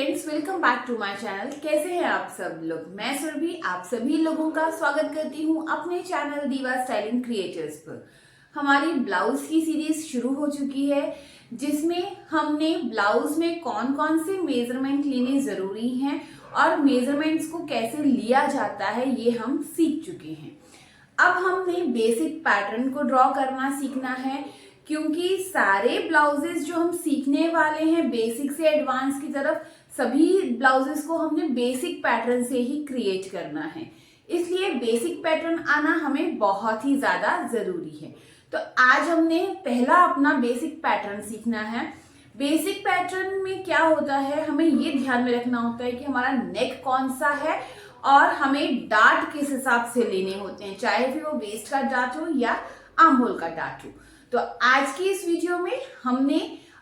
Friends, welcome back to my channel. कैसे हैं आप सब लोग? मैं सुरभि आप सभी लोगों का स्वागत करती हूं अपने चैनल दीवा स्टाइलिंग क्रिएटर्स पर। हमारी ब्लाउज की सीरीज शुरू हो चुकी है, जिसमें हमने ब्लाउज में कौन कौन से मेजरमेंट लेने जरूरी हैं और मेजरमेंट्स को कैसे लिया जाता है ये हम सीख चुके हैं। अब हमने बेसिक पैटर्न को ड्रॉ करना सीखना है, क्योंकि सारे ब्लाउजेस जो हम सीखने वाले हैं बेसिक से एडवांस की तरफ, सभी ब्लाउजेस को हमने बेसिक पैटर्न से ही क्रिएट करना है। इसलिए बेसिक पैटर्न आना हमें बहुत ही ज्यादा जरूरी है। तो आज हमने पहला अपना बेसिक पैटर्न सीखना है। बेसिक पैटर्न में क्या होता है, हमें ये ध्यान में रखना होता है कि हमारा नेक कौन सा है और हमें डार्ट किस हिसाब से लेने होते हैं, चाहे फिर वो वेस्ट का डार्ट हो या आर्म होल का डार्ट हो। तो आज की इस वीडियो में हमने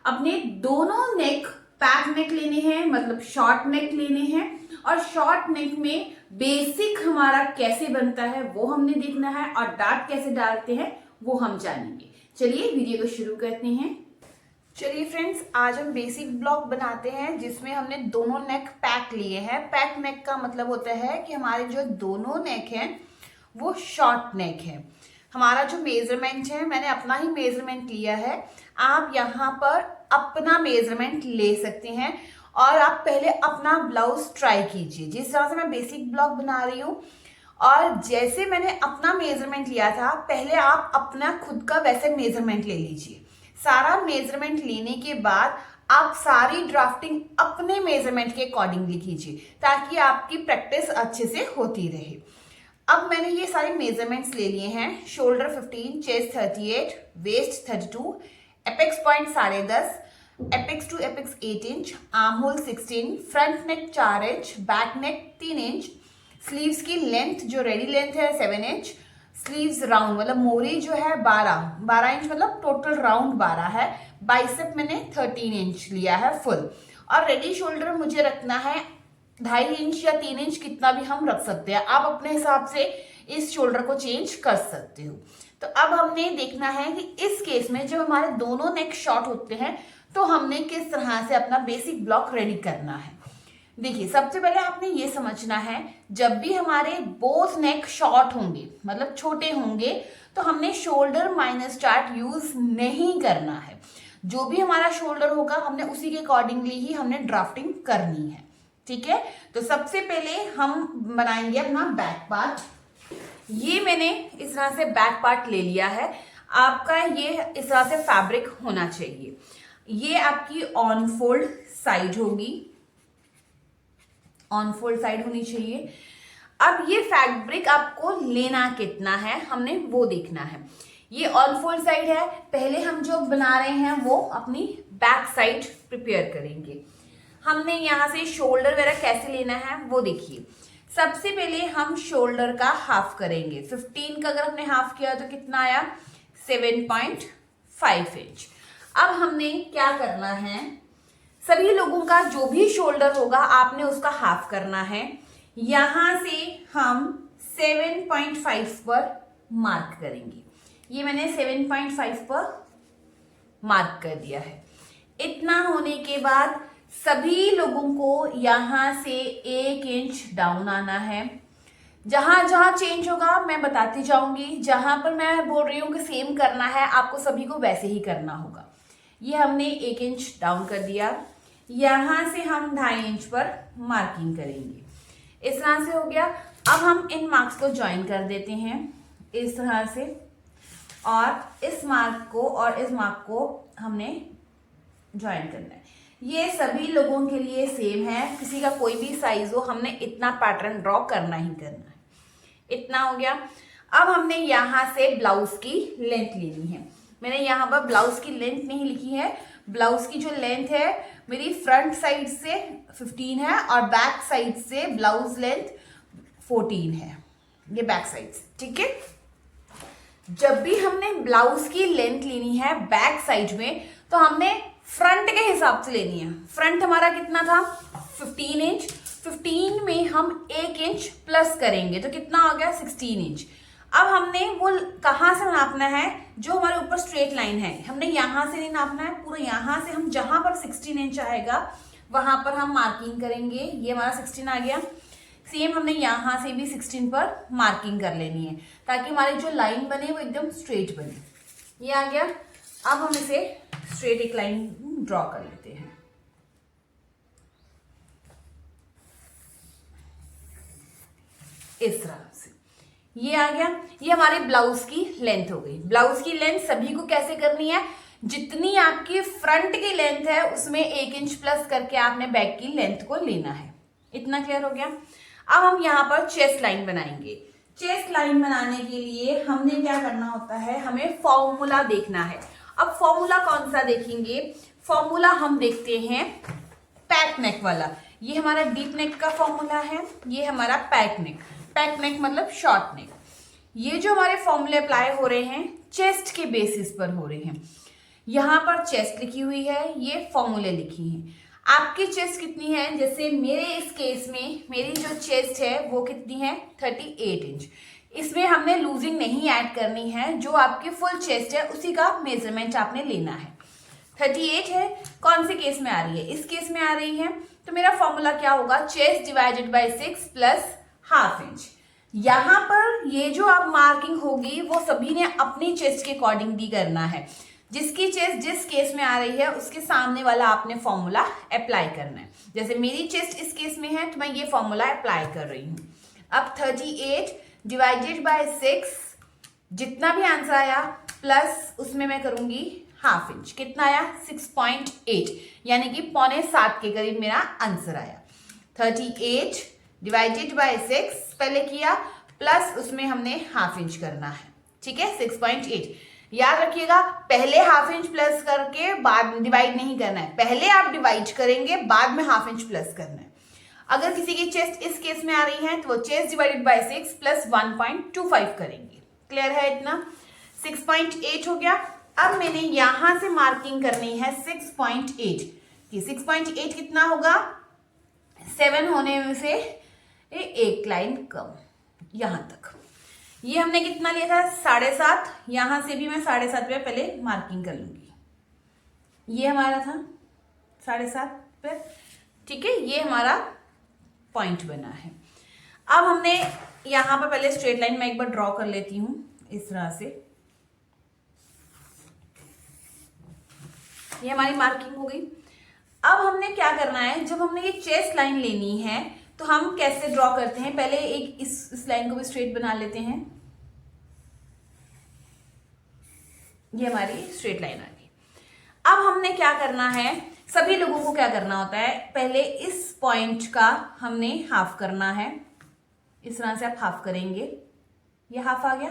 अपने दोनों नेक पैक नेक लेने हैं, मतलब शॉर्ट नेक लेने हैं, और शॉर्ट नेक में बेसिक हमारा कैसे बनता है वो हमने देखना है और डार्ट कैसे डालते हैं वो हम जानेंगे। चलिए वीडियो को शुरू करते हैं। चलिए फ्रेंड्स, आज हम बेसिक ब्लॉक बनाते हैं जिसमें हमने दोनों नेक पैक लिए हैं। पैक नेक का मतलब होता है कि हमारे जो दोनों नेक हैं वो शॉर्ट नेक है। हमारा जो मेजरमेंट है, मैंने अपना ही मेजरमेंट लिया है, आप यहाँ पर अपना मेजरमेंट ले सकते हैं और आप पहले अपना ब्लाउज ट्राई कीजिए। जिस तरह से मैं बेसिक ब्लॉक बना रही हूँ और जैसे मैंने अपना मेजरमेंट लिया था, पहले आप अपना खुद का वैसे मेजरमेंट ले लीजिए। सारा मेजरमेंट लेने के बाद आप सारी ड्राफ्टिंग अपने मेजरमेंट के अकॉर्डिंगली कीजिए, ताकि आपकी प्रैक्टिस अच्छे से होती रहे। अब मैंने ये सारे मेजरमेंट्स ले लिए हैं। Shoulder 15, chest 38, waist 32, apex point 10.5, apex to apex 8 inch, arm hole 16, front neck 4 inch, back neck 3 inch, sleeves की लेंथ जो रेडी लेंथ है 7 इंच, स्लीव्स राउंड मतलब मोरी जो है 12 इंच, मतलब टोटल राउंड 12 है। बाइसेप मैंने 13 इंच लिया है फुल, और रेडी शोल्डर मुझे रखना है 2.5 इंच या 3 इंच, कितना भी हम रख सकते हैं। आप अपने हिसाब से इस शोल्डर को चेंज कर सकते हो। तो अब हमने देखना है कि इस केस में जब हमारे दोनों नेक शॉर्ट होते हैं तो हमने किस तरह से अपना बेसिक ब्लॉक रेडी करना है। देखिए, सबसे पहले आपने ये समझना है, जब भी हमारे बोथ नेक शॉर्ट होंगे मतलब छोटे होंगे, तो हमने शोल्डर माइनस चार्ट यूज नहीं करना है। जो भी हमारा शोल्डर होगा हमने उसी के अकॉर्डिंगली ही हमने ड्राफ्टिंग करनी है। ठीक है, तो सबसे पहले हम बनाएंगे अपना बैक पार्ट। ये मैंने इस तरह से बैक पार्ट ले लिया है। आपका ये इस तरह से फैब्रिक होना चाहिए। ये आपकी ऑन फोल्ड साइड होगी, ऑन फोल्ड साइड होनी चाहिए। अब ये फैब्रिक आपको लेना कितना है हमने वो देखना है। ये ऑन फोल्ड साइड है। पहले हम जो बना रहे हैं वो अपनी बैक साइड प्रिपेयर करेंगे। हमने यहाँ से शोल्डर वगैरह कैसे लेना है वो देखिए। सबसे पहले हम शोल्डर का हाफ करेंगे। 15 का अगर हमने हाफ किया तो कितना आया? 7.5 इंच। अब हमने क्या करना है, सभी लोगों का जो भी शोल्डर होगा आपने उसका हाफ करना है। यहां से हम 7.5 पर मार्क करेंगे। ये मैंने 7.5 पर मार्क कर दिया है। इतना होने के बाद सभी लोगों को यहां से 1 इंच डाउन आना है। जहां जहां चेंज होगा मैं बताती जाऊंगी। जहां पर मैं बोल रही हूं कि सेम करना है, आपको सभी को वैसे ही करना होगा। ये हमने 1 इंच डाउन कर दिया। यहां से हम 2.5 इंच पर मार्किंग करेंगे। इस तरह से हो गया। अब हम इन मार्क्स को ज्वाइन कर देते हैं इस तरह से, और इस मार्क को और इस मार्क को हमने ज्वाइन करना है। ये सभी लोगों के लिए सेम है, किसी का कोई भी साइज हो, हमने इतना पैटर्न ड्रॉ करना ही करना है। इतना हो गया। अब हमने यहाँ से ब्लाउज की लेंथ लेनी है। मैंने यहाँ पर ब्लाउज की लेंथ नहीं लिखी है। ब्लाउज की जो लेंथ है मेरी फ्रंट साइड से 15 है और बैक साइड से ब्लाउज लेंथ 14 है। ये बैक साइड से, ठीक है। जब भी हमने ब्लाउज की लेंथ लेनी है बैक साइड में, तो हमने फ्रंट के हिसाब से लेनी है। फ्रंट हमारा कितना था? 15 इंच। 15 में हम 1 इंच प्लस करेंगे तो कितना हो गया? 16 इंच। अब हमने वो कहाँ से नापना है? जो हमारे ऊपर स्ट्रेट लाइन है, हमने यहाँ से नहीं नापना है, पूरा यहाँ से हम जहां पर 16 इंच आएगा वहां पर हम मार्किंग करेंगे। ये हमारा 16 आ गया। सेम हमने यहाँ से भी 16 पर मार्किंग कर लेनी है ताकि हमारी जो लाइन बने वो एकदम स्ट्रेट बने। ये आ गया। अब हम इसे स्ट्रेट एक लाइन ड्रॉ कर लेते हैं। इस तरह से ये आ गया। ये हमारे ब्लाउज की लेंथ हो गई। ब्लाउज की लेंथ सभी को कैसे करनी है, जितनी आपकी फ्रंट की लेंथ है उसमें 1 इंच प्लस करके आपने बैक की लेंथ को लेना है। इतना क्लियर हो गया। अब हम यहाँ पर चेस्ट लाइन बनाएंगे। चेस्ट लाइन बनाने के लिए हमने क्या करना होता है, हमें फॉर्मूला देखना है। अब फॉर्मूला कौन सा देखेंगे, फॉर्मूला हम देखते हैं पैक नेक वाला। ये हमारा डीप नेक का फॉर्मूला है, ये हमारा पैक नेक। पैक नेक मतलब शॉर्ट नेक। ये जो हमारे फॉर्मूले अप्लाई हो रहे हैं चेस्ट के बेसिस पर हो रहे हैं। यहाँ पर चेस्ट लिखी हुई है, ये फॉर्मूले लिखी हैं। आपकी चेस्ट कितनी है, जैसे मेरे इस केस में मेरी जो चेस्ट है वो कितनी है 38 इंच। इसमें हमने लूजिंग नहीं ऐड करनी है, जो आपकी फुल चेस्ट है उसी का मेजरमेंट आपने लेना है। 38 है, कौन से केस में आ रही है, इस केस में आ रही है। तो मेरा फॉर्मूला क्या होगा, chest divided by 6 plus ½ inch. यहाँ पर ये जो आप मार्किंग होगी वो सभी ने अपनी चेस्ट के अकॉर्डिंग भी करना है। जिसकी चेस्ट जिस केस में आ रही है उसके सामने वाला आपने फॉर्मूला अप्लाई करना है। जैसे मेरी चेस्ट इस केस में है तो मैं ये फॉर्मूला अप्लाई कर रही हूँ। अब 38 डिवाइडेड बाय 6, जितना भी आंसर आया प्लस उसमें मैं करूंगी ½ इंच। कितना आया 6.8, यानी कि 6.25 के करीब मेरा आंसर आया। 38 डिवाइडेड बाय 6 पहले किया, प्लस उसमें हमने ½ इंच करना है। ठीक है, 6.8। याद रखिएगा, पहले ½ इंच प्लस करके बाद डिवाइड नहीं करना है। पहले आप डिवाइड करेंगे, बाद में ½ इंच प्लस करना है। अगर किसी की चेस्ट इस केस में आ रही है तो वो चेस्ट डिवाइडेड बाय 6 प्लस 1.25 करेंगे। क्लियर है इतना? 6.8 हो गया। अब मैंने यहां से मार्किंग करनी है 6.8 की। 6.8 कितना होगा, 7 होने में से एक लाइन कम, यहां तक। ये हमने कितना लिया था 7.5। यहां से भी मैं 7.5 पे पहले मार्किंग कर लूंगी। ये हमारा था 7.5 पे। ठीक है, ये हमारा पॉइंट बना है। अब हमने यहां पर पहले स्ट्रेट लाइन में एक बार ड्रॉ कर लेती हूं इस तरह से। ये हमारी मार्किंग हो गई। अब हमने क्या करना है, जब हमने ये चेस्ट लाइन लेनी है तो हम कैसे ड्रॉ करते हैं, पहले एक इस लाइन को भी स्ट्रेट बना लेते हैं। ये हमारी स्ट्रेट लाइन आ गई। अब हमने क्या करना है, सभी लोगों को क्या करना होता है, पहले इस पॉइंट का हमने हाफ करना है। इस तरह से आप हाफ करेंगे, ये हाफ आ गया।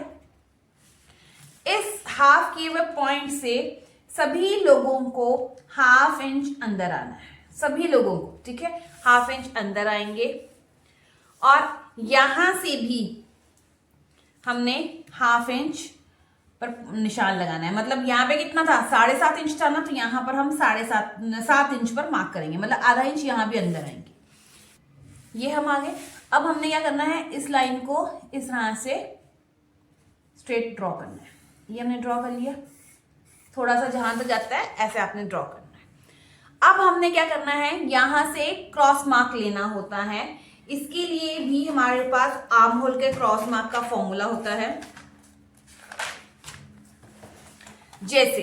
इस हाफ किए हुए पॉइंट से सभी लोगों को ½ इंच अंदर आना है, सभी लोगों को। ठीक है, ½ इंच अंदर आएंगे और यहां से भी हमने ½ इंच पर निशान लगाना है। मतलब यहाँ पे कितना था 7.5 इंच था ना, तो यहाँ पर हम 7.5 इंच पर मार्क करेंगे, मतलब ½ इंच यहाँ भी अंदर आएंगे। ये हम आगे। अब हमने क्या करना है, इस लाइन को इस तरह से स्ट्रेट ड्रॉ करना है। ये हमने ड्रॉ कर लिया, थोड़ा सा जहां तक जाता है ऐसे आपने ड्रॉ करना है। अब हमने क्या करना है, यहां से क्रॉस मार्क लेना होता है। इसके लिए भी हमारे पास आर्म होल के क्रॉस मार्क का फॉर्मूला होता है। जैसे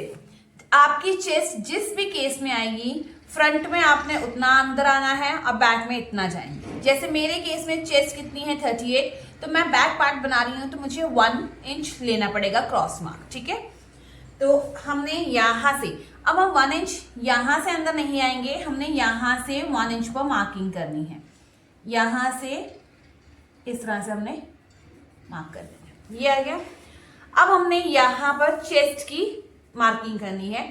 आपकी चेस्ट जिस भी केस में आएगी, फ्रंट में आपने उतना अंदर आना है और बैक में इतना जाएंगे। जैसे मेरे केस में चेस्ट कितनी है 38, तो मैं बैक पार्ट बना रही हूं तो मुझे 1 इंच लेना पड़ेगा क्रॉस मार्क। ठीक है, तो हमने यहां से, अब हम 1 इंच यहां से अंदर नहीं आएंगे, हमने यहां से 1 इंच पर मार्किंग करनी है। यहां से इस तरह से हमने मार्क कर देना। ये आ गया। अब हमने यहां पर चेस्ट की मार्किंग करनी है।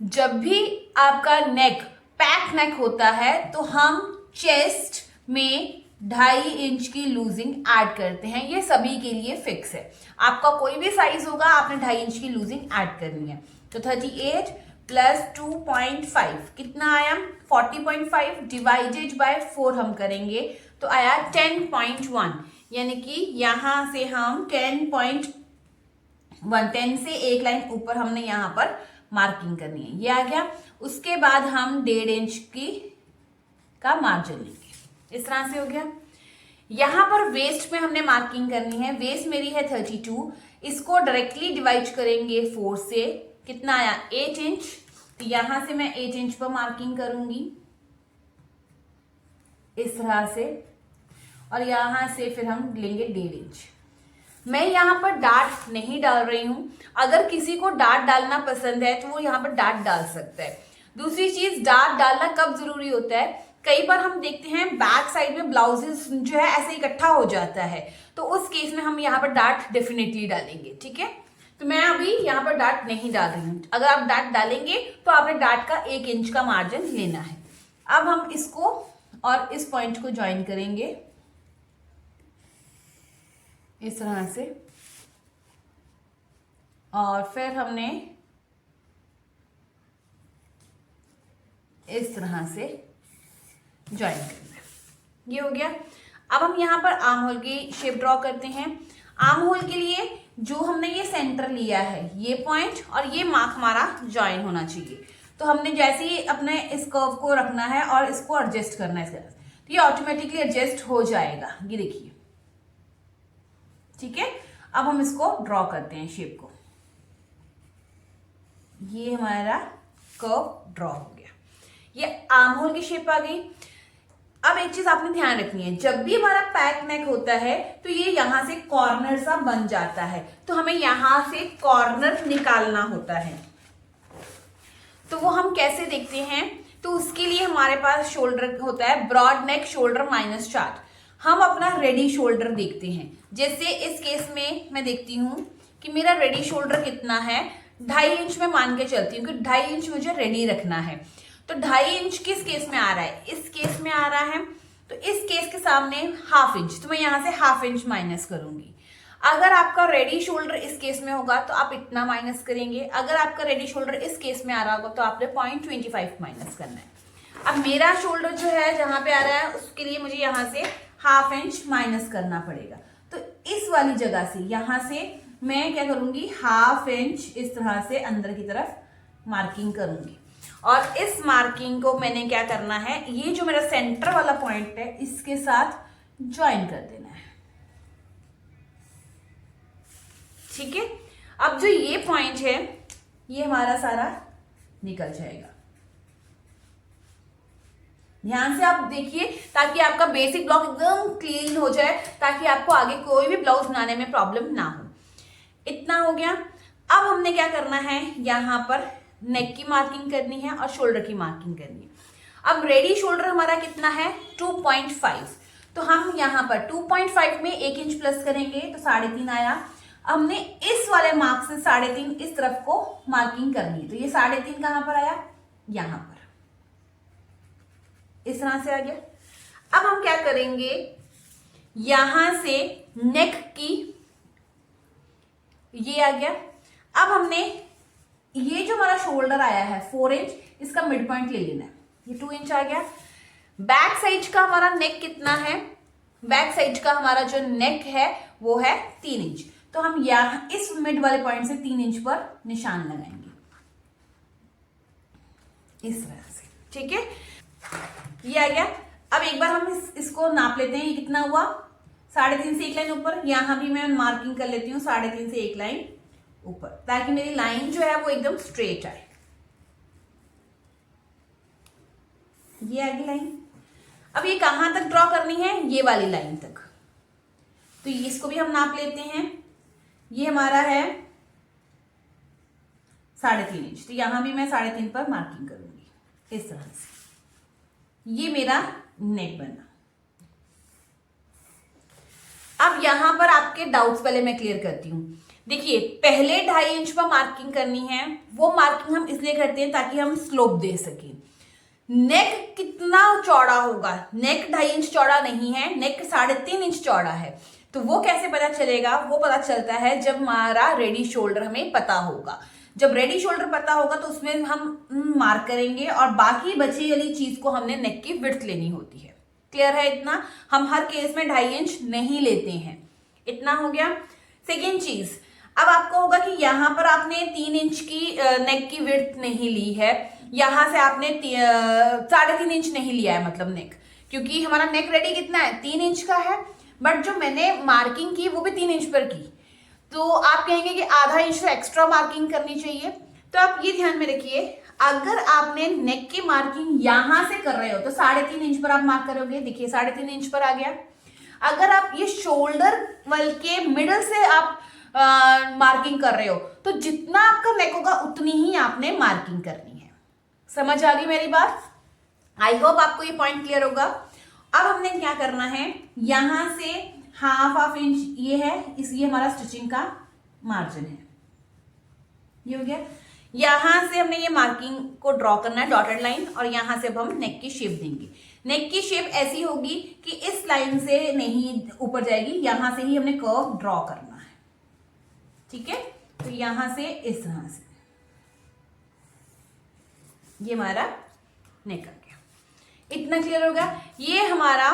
जब भी आपका नेक पैक नेक होता है तो हम चेस्ट में 2.5 इंच की लूजिंग ऐड करते हैं। ये सभी के लिए फिक्स है, आपका कोई भी साइज होगा आपने 2.5 इंच की लूजिंग ऐड करनी है। तो 38 प्लस 2.5 कितना आया 40.5 डिवाइडेड बाय 4 हम करेंगे तो आया 10.1, यानी कि यहां से हम 10 से एक लाइन ऊपर हमने यहां पर मार्किंग करनी है। ये आ गया। उसके बाद हम 1.5 इंच की का मार्जिन लेंगे। इस तरह से हो गया। यहाँ पर वेस्ट में हमने मार्किंग करनी है। वेस्ट मेरी है 32, इसको डायरेक्टली डिवाइड करेंगे 4 से, कितना आया 8 इंच। तो यहां से मैं 8 इंच पर मार्किंग करूंगी इस तरह से, और यहां से फिर हम लेंगे 1.5 इंच। मैं यहाँ पर डाट नहीं डाल रही हूं, अगर किसी को डाट डालना पसंद है तो वो यहाँ पर डाट डाल सकता है। दूसरी चीज, डाट डालना कब जरूरी होता है, कई बार हम देखते हैं बैक साइड में ब्लाउजेस जो है ऐसे इकट्ठा हो जाता है, तो उस केस में हम यहाँ पर डाट डेफिनेटली डालेंगे। ठीक है, तो मैं अभी यहाँ पर डाट नहीं डाल रही हूँ। अगर आप डाट डालेंगे तो आपने डाट का 1 इंच का मार्जिन लेना है। अब हम इसको और इस पॉइंट को ज्वाइन करेंगे इस तरह से, और फिर हमने इस तरह से ज्वाइन करना है। ये हो गया। अब हम यहाँ पर आर्म होल की शेप ड्रॉ करते हैं। आर्म होल के लिए जो हमने ये सेंटर लिया है, ये पॉइंट और ये मार्क हमारा ज्वाइन होना चाहिए। तो हमने जैसे ही अपने इस कर्व को रखना है और इसको एडजस्ट करना है, तो ये ऑटोमेटिकली एडजस्ट हो जाएगा। ये देखिए, ठीक है। अब हम इसको ड्रॉ करते हैं शेप को। ये हमारा कर्व ड्रॉ हो गया। ये आर्म होल की शेप आ गई। अब एक चीज आपने ध्यान रखनी है, जब भी हमारा पैक नेक होता है तो ये यहां से कॉर्नर सा बन जाता है, तो हमें यहां से कॉर्नर निकालना होता है। तो वो हम कैसे देखते हैं, तो उसके लिए हमारे पास शोल्डर होता है broad neck shoulder minus chart. हम अपना रेडी शोल्डर देखते हैं। जैसे इस केस में मैं देखती हूं कि मेरा रेडी शोल्डर कितना है, 2.5 इंच में मान के चलती हूँ कि 2.5 इंच मुझे रेडी रखना है। तो 2.5 इंच किस केस में आ रहा है, इस केस में आ रहा है। तो इस केस के सामने 1/2 इंच, तो मैं यहां से 1/2 इंच माइनस करूंगी। अगर आपका रेडी शोल्डर इस केस में होगा तो आप इतना माइनस करेंगे। अगर आपका रेडी शोल्डर इस केस में आ रहा होगा तो आपने 0.25 माइनस करना है। अब मेरा शोल्डर जो है जहां पे आ रहा है, उसके लिए मुझे यहां से 1/2 इंच माइनस करना पड़ेगा। तो इस वाली जगह से यहां से मैं क्या करूंगी, 1/2 इंच इस तरह से अंदर की तरफ मार्किंग करूंगी। और इस मार्किंग को मैंने क्या करना है, ये जो मेरा सेंटर वाला पॉइंट है इसके साथ ज्वाइन कर देना है। ठीक है। अब जो ये पॉइंट है ये हमारा सारा निकल जाएगा। ध्यान से आप देखिए ताकि आपका बेसिक ब्लॉक एकदम क्लीन हो जाए, ताकि आपको आगे कोई भी ब्लाउज बनाने में प्रॉब्लम ना हो। इतना हो गया। अब हमने क्या करना है, यहां पर नेक की मार्किंग करनी है और शोल्डर की मार्किंग करनी है। अब रेडी शोल्डर हमारा कितना है 2.5, तो हम यहां पर 2.5 में 1 इंच प्लस करेंगे तो 3.5 आया। हमने इस वाले मार्क से 3.5 इस तरफ को मार्किंग करनी है, तो ये 3.5 कहां पर आया, यहां पर इस तरह से आ गया। अब हम क्या करेंगे, यहां से नेक की ये आ गया। अब हमने ये जो हमारा शोल्डर आया है 4 इंच, इसका मिड पॉइंट ले लेना है, ये 2 इंच आ गया। बैक साइड का हमारा नेक कितना है, बैक साइड का हमारा जो नेक है वो है 3 इंच, तो हम यहां इस मिड वाले पॉइंट से 3 इंच पर निशान लगाएंगे इस तरह से। ठीक है, ये आ गया। अब एक बार हम इसको नाप लेते हैं, ये कितना हुआ, 3.5 से 1 लाइन ऊपर। यहां भी मैं मार्किंग कर लेती हूँ 3.5 से 1 लाइन ऊपर, ताकि मेरी लाइन जो है वो एकदम स्ट्रेट आए। ये आगे लाइन। अब ये कहां तक ड्रॉ करनी है, ये वाली लाइन तक, तो इसको भी हम नाप लेते हैं। ये हमारा है 3.5 इंच, तो यहां भी मैं 3.5 पर मार्किंग करूंगी इस तरह से। ये मेरा नेक बना। अब यहां पर आपके डाउट्स पहले मैं क्लियर करती हूं। देखिए, पहले 2.5 इंच पर मार्किंग करनी है, वो मार्किंग हम इसलिए करते हैं ताकि हम स्लोप दे सकें। नेक कितना चौड़ा होगा, नेक 2.5 इंच चौड़ा नहीं है, नेक 3.5 इंच चौड़ा है। तो वो कैसे पता चलेगा, वो पता चलता है जब हमारा रेडी शोल्डर हमें पता होगा। जब रेडी शोल्डर पता होगा तो उसमें हम मार्क करेंगे, और बाकी बची वाली चीज को हमने नेक की विड्थ लेनी होती है। क्लियर है इतना, हम हर केस में 2.5 इंच नहीं लेते हैं। इतना हो गया। सेकेंड चीज, अब आपको होगा कि यहां पर आपने 3 इंच की नेक की विड्थ नहीं ली है, यहां से आपने 3.5 इंच नहीं लिया है, मतलब नेक, क्योंकि हमारा नेक रेडी कितना है 3 इंच का है, बट जो मैंने मार्किंग की वो भी 3 इंच पर की, तो आप कहेंगे कि आधा इंच तो एक्स्ट्रा मार्किंग करनी चाहिए। तो आप ये ध्यान में रखिए, अगर आपने नेक की मार्किंग यहां से कर रहे हो तो 3.5 इंच पर आप मार्क करोगे, देखिए 3.5 इंच पर आ गया। अगर आप ये शोल्डर वल के मिडल से आप मार्किंग कर रहे हो तो जितना आपका नेक होगा उतनी ही आपने मार्किंग करनी है। समझ आ गई मेरी बात? आई होप आपको ये पॉइंट क्लियर होगा। अब हमने क्या करना है, यहां से हाफ इंच ये है, इसलिए हमारा स्टिचिंग का मार्जिन है, ये हो गया। यहां से हमने ये मार्किंग को ड्रॉ करना है, डॉटेड लाइन, और यहां से अब हम नेक की शेप देंगे। नेक की शेप ऐसी होगी कि इस लाइन से नहीं ऊपर जाएगी, यहां से ही हमने कर्व ड्रॉ करना है, ठीक है। तो यहां से इस तरह से ये हमारा नेक आ गया। इतना क्लियर होगा? ये हमारा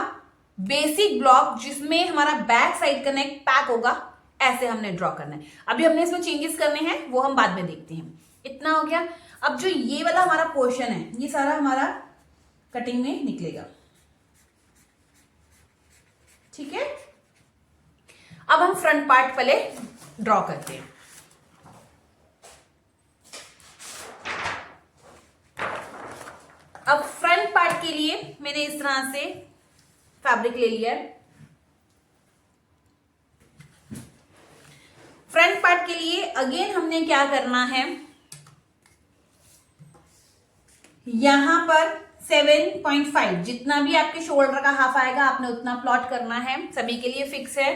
बेसिक ब्लॉक जिसमें हमारा बैक साइड का नेक पैक होगा, ऐसे हमने ड्रॉ करना है। अभी हमने इसमें चेंजेस करने हैं, वो हम बाद में देखते हैं। इतना हो गया। अब जो ये वाला हमारा पोर्शन है, ये सारा हमारा कटिंग में निकलेगा, ठीक है। अब हम फ्रंट पार्ट पहले ड्रॉ करते हैं। अब फ्रंट पार्ट के लिए मैंने इस तरह से फैब्रिक ले लिया है। फ्रंट पार्ट के लिए अगेन हमने क्या करना है, यहां पर 7.5 जितना भी आपके शोल्डर का हाफ आएगा आपने उतना प्लॉट करना है, सभी के लिए फिक्स है।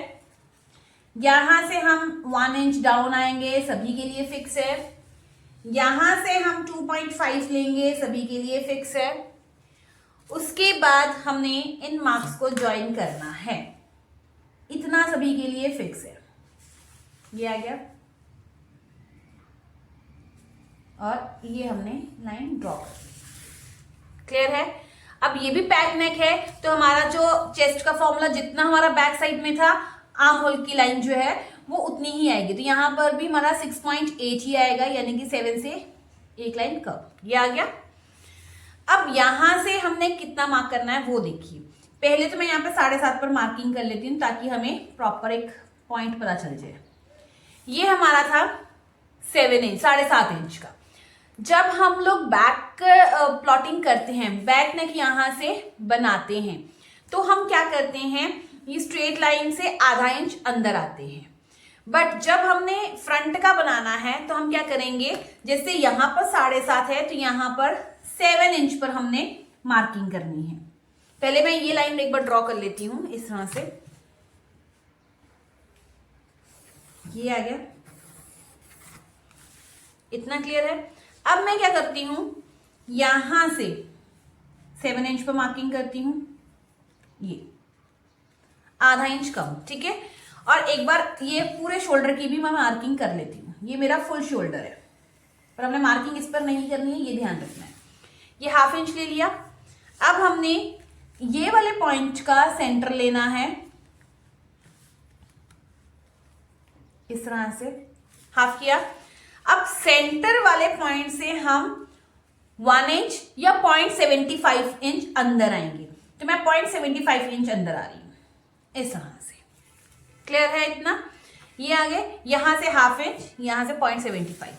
यहां से हम 1 इंच डाउन आएंगे, सभी के लिए फिक्स है। यहां से हम 2.5 लेंगे, सभी के लिए फिक्स है। उसके बाद हमने इन मार्क्स को ज्वाइन करना है, इतना सभी के लिए फिक्स है। ये आ गया, और ये हमने लाइन ड्रॉ कर दी। क्लियर है? अब ये भी पैक नेक है, तो हमारा जो चेस्ट का फॉर्मूला जितना हमारा बैक साइड में था, आर्म होल की लाइन जो है वो उतनी ही आएगी। तो यहां पर भी हमारा 6.8 ही आएगा, यानी कि 7 से एक लाइन कर्व, ये आ गया। अब यहां से हमने कितना मार्क करना है वो देखिए। पहले तो मैं यहाँ पे 7.5 पर मार्किंग कर लेती हूँ ताकि हमें प्रॉपर एक पॉइंट पता चल जाए। ये हमारा था 7 इंच, 7.5 इंच का। जब हम लोग बैक प्लॉटिंग करते हैं, बैक नेक यहां से बनाते हैं, तो हम क्या करते हैं, ये स्ट्रेट लाइन से आधा इंच अंदर आते हैं। बट जब हमने फ्रंट का बनाना है तो हम क्या करेंगे, जैसे यहां पर 7.5 है तो यहां पर 7 इंच पर हमने मार्किंग करनी है। पहले मैं ये लाइन एक बार ड्रॉ कर लेती हूं इस तरह से, ये आ गया। इतना क्लियर है? अब मैं क्या करती हूं, यहां से 7 इंच पर मार्किंग करती हूं, ये आधा इंच कम, ठीक है। और एक बार ये पूरे शोल्डर की भी मैं मार्किंग कर लेती हूँ। ये मेरा फुल शोल्डर है, पर हमने मार्किंग इस पर नहीं करनी है, ये ध्यान रखना है। ये हाफ इंच ले लिया। अब हमने ये वाले पॉइंट का सेंटर लेना है, इस तरह से हाफ किया। अब सेंटर वाले पॉइंट से हम 1 इंच या 0.75 इंच अंदर आएंगे, तो मैं 0.75 इंच अंदर आ रही हूं इस तरह से। क्लियर है इतना? ये आगे यहां से हाफ इंच, यहां से 0.75।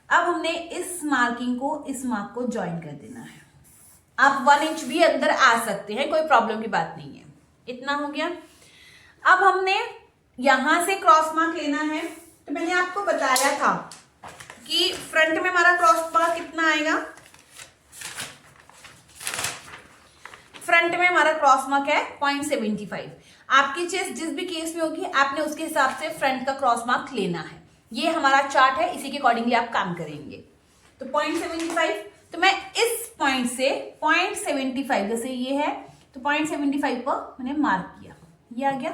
अब हमने इस मार्किंग को इस मार्क को ज्वाइन कर देना है। आप 1 इंच भी अंदर आ सकते हैं, कोई प्रॉब्लम की बात नहीं है। इतना हो गया। अब हमने यहां से क्रॉस मार्क लेना है। तो मैंने आपको बताया था कि फ्रंट में हमारा क्रॉस मार्क कितना आएगा, फ्रंट में हमारा क्रॉस मार्क है 0.75। आपकी चेस्ट जिस भी केस में होगी आपने उसके हिसाब से फ्रंट का क्रॉस मार्क लेना है। ये हमारा चार्ट है, इसी के अकॉर्डिंगली आप काम करेंगे। तो 0.75, तो मैं इस पॉइंट से 0.75, जैसे ये है तो 0.75 पर मैंने मार्क किया, ये आ गया।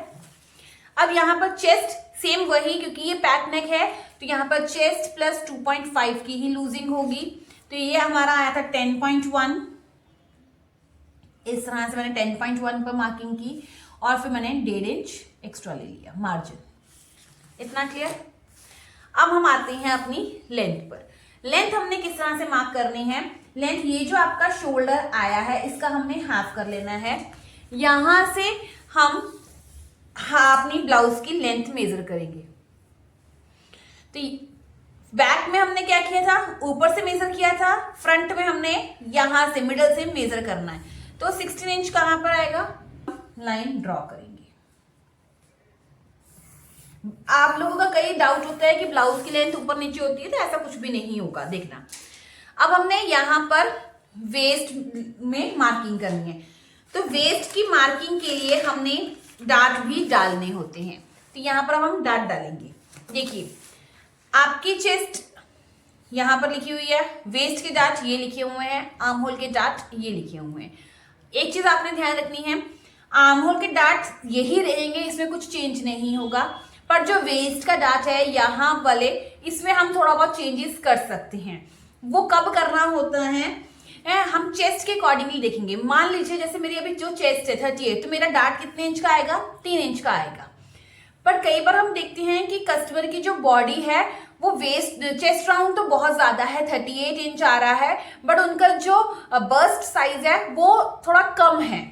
अब यहां पर चेस्ट सेम वही, क्योंकि ये पैक नेक है तो यहां पर चेस्ट प्लस 2.5 की ही लूजिंग होगी। तो ये हमारा आया था 10.1, इस तरह से मैंने 10.1 पर मार्किंग की और फिर मैंने 1.5 इंच एक्स्ट्रा ले लिया मार्जिन। इतना क्लियर? अब हम आते हैं अपनी लेंथ पर। लेंथ हमने किस तरह से मार्क करनी है, लेंथ ये जो आपका शोल्डर आया है इसका हमने हाफ कर लेना है। यहां से हम अपनी ब्लाउज की लेंथ मेजर करेंगे। तो बैक में हमने क्या किया था, ऊपर से मेजर किया था, फ्रंट में हमने यहां से मिडल से मेजर करना है। तो 16 इंच कहां पर आएगा, लाइन ड्रॉ करेंगे। आप लोगों का कई डाउट होता है कि ब्लाउज की लेंथ ऊपर नीचे होती है, तो ऐसा कुछ भी नहीं होगा। देखना, अब हमने यहां पर वेस्ट में मार्किंग करनी है। तो वेस्ट की मार्किंग के लिए हमने डाट भी डालने होते हैं। तो यहां पर हम डाट डालेंगे। देखिए, आपकी चेस्ट यहां पर लिखी हुई है, वेस्ट के डाट ये लिखे हुए हैं, आर्म होल के डाट ये लिखे हुए हैं। एक चीज आपने ध्यान रखनी है, आर्म होल के डाट यही रहेंगे, इसमें कुछ चेंज नहीं होगा। पर जो वेस्ट का डाट है यहाँ वाले, इसमें हम थोड़ा बहुत चेंजेस कर सकते हैं। वो कब करना होता है, हम चेस्ट के अकॉर्डिंगली देखेंगे। मान लीजिए जैसे मेरी अभी जो चेस्ट है 38, तो मेरा डाट कितने इंच का आएगा, 3 इंच का आएगा। पर कई बार हम देखते हैं कि कस्टमर की जो बॉडी है वो वेस्ट चेस्ट राउंड तो बहुत ज्यादा है, 38 इंच आ रहा है, बट उनका जो बस्ट साइज है वो थोड़ा कम है।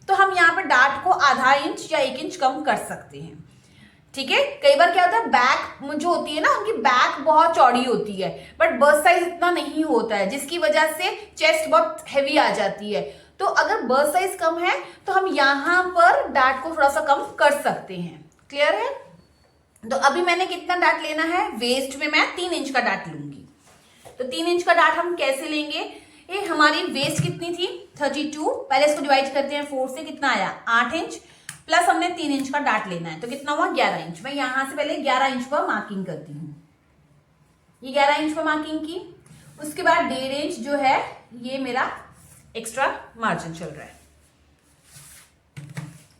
तो हम यहाँ पर डाट को आधा इंच या 1 इंच कम कर सकते हैं। ठीक है, कई बार क्या होता है, बैक जो होती है ना, उनकी बैक बहुत चौड़ी होती है, बट बस्ट साइज इतना नहीं होता है, जिसकी वजह से चेस्ट बहुत हैवी आ जाती है। तो अगर बस्ट साइज कम है तो हम यहाँ पर डाट को थोड़ा सा कम कर सकते हैं। क्लियर है? तो अभी मैंने कितना डाट लेना है, वेस्ट में मैं 3 इंच का डाट लूंगी। तो 3 इंच का डाट हम कैसे लेंगे, ये हमारी वेस्ट कितनी थी 32, पहले इसको डिवाइड करते हैं 4 से, कितना आया 8 इंच, प्लस हमने 3 इंच का डाट लेना है, तो कितना हुआ 11 इंच। मैं यहां से पहले 11 इंच पर मार्किंग करती हूँ। ये 11 इंच पर मार्किंग की, उसके बाद 1.5 इंच जो है ये मेरा एक्स्ट्रा मार्जिन चल रहा है।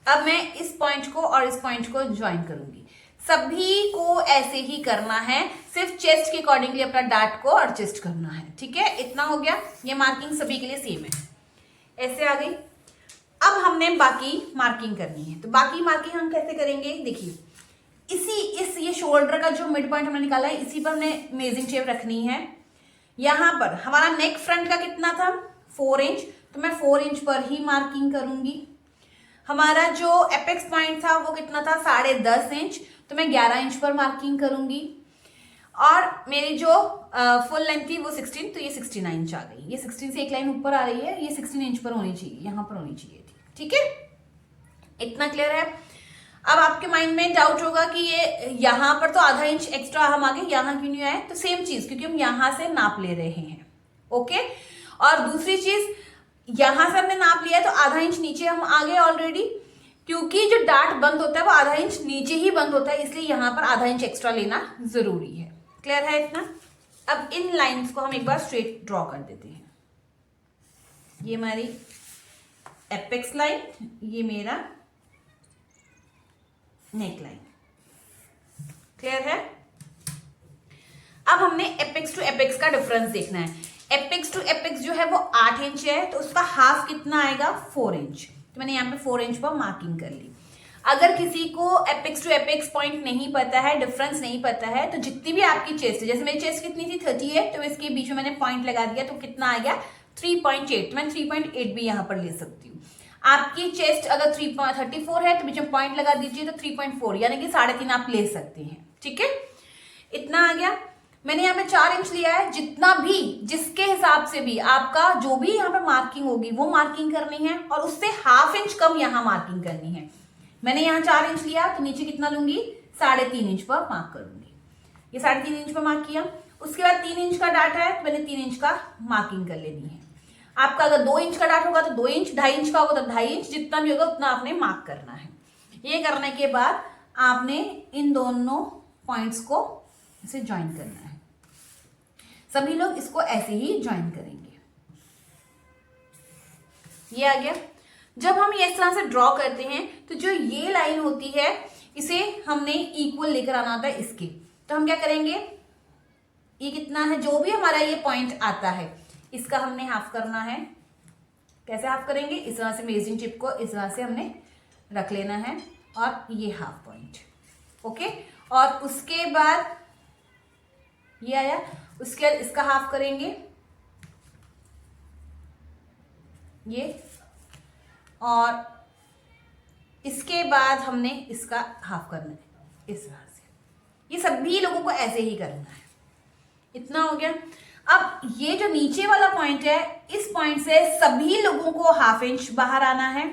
अब मैं इस पॉइंट को और इस पॉइंट को ज्वाइन करूंगी। सभी को ऐसे ही करना है, सिर्फ चेस्ट के अकॉर्डिंगली अपना डाट को एडजस्ट करना है। ठीक है, इतना हो गया। ये मार्किंग सभी के लिए सेम है, ऐसे आ गई। अब हमने बाकी मार्किंग करनी है। तो बाकी मार्किंग हम कैसे करेंगे, देखिए, ये शोल्डर का जो मिड पॉइंट हमने निकाला है, इसी पर हमने मेजरिंग टेप रखनी है। यहां पर हमारा नेक फ्रंट का कितना था 4 इंच, तो मैं 4 इंच पर ही मार्किंग करूंगी। हमारा जो एपेक्स पॉइंट था वो कितना था 10.5 इंच, तो मैं 11 इंच पर मार्किंग करूंगी। और मेरी जो फुल लेंथ थी वो 16, तो ये 69 इंच आ गई। ये 16 से एक लाइन ऊपर आ रही है, ये 16 इंच पर होनी चाहिए, यहां पर होनी चाहिए थी। ठीक है, इतना क्लियर है? अब आपके माइंड में डाउट होगा कि ये यहां पर तो आधा इंच एक्स्ट्रा हम आगे, यहां क्यों नहीं आए? तो सेम चीज, क्योंकि हम यहां से नाप ले रहे हैं। ओके, और दूसरी चीज, यहां से हमने नाप लिया है तो आधा इंच नीचे हम आगे ऑलरेडी, क्योंकि जो डाट बंद होता है वो आधा इंच नीचे ही बंद होता है, इसलिए यहां पर आधा इंच एक्स्ट्रा लेना जरूरी है। क्लियर है इतना? अब इन लाइंस को हम एक बार स्ट्रेट ड्रॉ कर देते हैं। ये हमारी एपेक्स लाइन, ये मेरा नेक लाइन। क्लियर है? अब हमने एपेक्स टू एपेक्स का डिफरेंस देखना है। एपेक्स टू एपेक्स जो है वो 8 इंच है, तो उसका हाफ कितना आएगा 4 इंच। तो मैंने यहाँ पे 4 इंच पर मार्किंग कर ली। अगर किसी को एपेक्स टू एपेक्स पॉइंट नहीं पता है, डिफरेंस नहीं पता है, तो जितनी भी आपकी चेस्ट है, जैसे मेरी चेस्ट कितनी थी 38, तो इसके बीच में मैंने पॉइंट लगा दिया, तो कितना आ गया 3.8, तो मैं 3.8 भी यहाँ पर ले सकती हूँ। आपकी चेस्ट अगर 34 है तो बीच में पॉइंट लगा दीजिए, तो 3.4 यानी कि 3.5 आप ले सकते हैं। ठीक है, इतना आ गया। मैंने यहाँ पे 4 इंच लिया है, जितना भी जिसके हिसाब से भी आपका जो भी यहाँ पे मार्किंग होगी वो मार्किंग करनी है, और उससे हाफ इंच कम यहाँ मार्किंग करनी है। मैंने यहाँ 4 इंच लिया, तो नीचे कितना लूंगी 3.5 इंच पर मार्क करूंगी। ये 3.5 इंच पर मार्क किया। उसके बाद 3 इंच का डाटा है, तो मैंने 3 इंच का मार्किंग कर लेनी है। आपका अगर 2 इंच का डाटा होगा तो 2 इंच, 2.5 इंच का होगा तो 2.5 इंच, जितना भी होगा उतना आपने मार्क करना है। ये करने के बाद आपने इन दोनों पॉइंट्स को इसे ज्वाइन करना है। सभी लोग इसको ऐसे ही ज्वाइन करेंगे। ये आ गया। जब हम ये इस तरह से ड्रॉ करते हैं तो जो ये लाइन होती है इसे हमने इक्वल लेकर आना होता है इसके। तो हम क्या करेंगे, ये कितना है, जो भी हमारा ये पॉइंट आता है इसका हमने हाफ करना है। कैसे हाफ करेंगे, इस तरह से मेजरिंग टिप को इस तरह से हमने रख लेना है, और ये हाफ पॉइंट। ओके, और उसके बाद ये आया, उसके बाद इसका हाफ करेंगे, ये, और इसके बाद हमने इसका हाफ करना है इस तरह से। ये सभी लोगों को ऐसे ही करना है। इतना हो गया। अब ये जो नीचे वाला पॉइंट है, इस पॉइंट से सभी लोगों को ½ इंच बाहर आना है।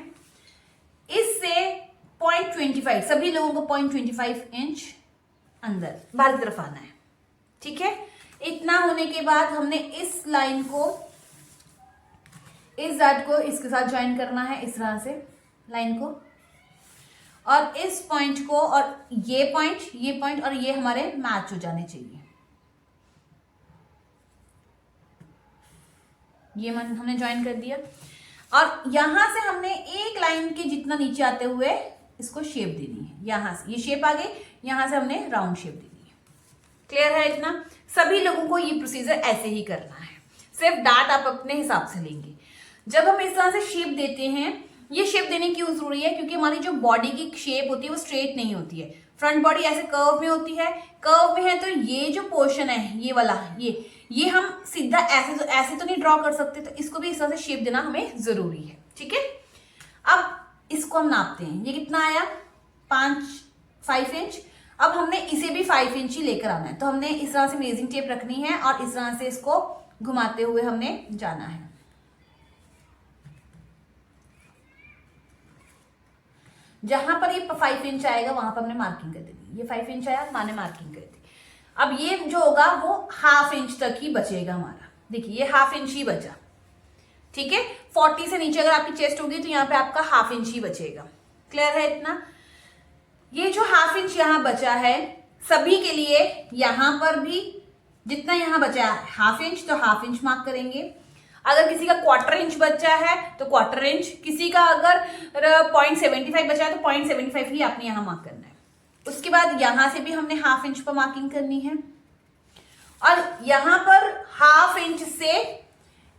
इससे 0.25, सभी लोगों को 0.25 इंच अंदर बाहर की तरफ आना है। ठीक है, इतना होने के बाद हमने इस लाइन को, इस डॉट को इसके साथ ज्वाइन करना है इस तरह से लाइन को, और इस पॉइंट को, और ये पॉइंट और ये हमारे मैच हो जाने चाहिए। ये हमने ज्वाइन कर दिया, और यहां से हमने एक लाइन के जितना नीचे आते हुए इसको शेप देनी है। यहां से ये शेप आ गई, यहां से हमने राउंड शेप देनी है। क्लियर है इतना? सभी लोगों को ये प्रोसीजर ऐसे ही करना है, सिर्फ डार्ट आप अपने हिसाब से लेंगे। जब हम इस तरह से शेप देते हैं, ये शेप देने की क्यों जरूरी है? क्योंकि हमारी जो बॉडी की शेप होती है वो स्ट्रेट नहीं होती है। फ्रंट बॉडी ऐसे कर्व में होती है, कर्व में है तो ये जो पोर्शन है ये वाला, ये हम सीधा ऐसे तो नहीं ड्रॉ कर सकते, तो इसको भी इस तरह से शेप देना हमें जरूरी है। ठीक है, अब इसको हम नापते हैं। ये कितना आया? 5 इंच। अब हमने इसे भी 5 इंच ही लेकर आना है, तो हमने इस तरह से मेजरिंग टेप रखनी है और इस तरह से इसको घुमाते हुए हमने जाना है। जहां पर ये 5 इंच आएगा वहां पर हमने मार्किंग कर देनी। ये 5 इंच आया, मैंने मार्किंग कर दी। अब ये जो होगा वो ½ इंच तक ही बचेगा हमारा। देखिए ये ½ इंच ही बचा। ठीक है, 40 से नीचे अगर आपकी चेस्ट होगी तो यहाँ पे आपका ½ इंच ही बचेगा। क्लियर है इतना? ये जो ½ इंच यहाँ बचा है सभी के लिए, यहां पर भी जितना यहाँ बचा है ½ इंच, तो ½ इंच मार्क करेंगे। अगर किसी का 1/4 इंच बचा है तो 1/4 इंच, किसी का अगर 0.75 बचा है तो 0.75 ही आपने यहाँ मार्क करना है। उसके बाद यहां से भी हमने ½ इंच पर मार्किंग करनी है, और यहां पर ½ इंच से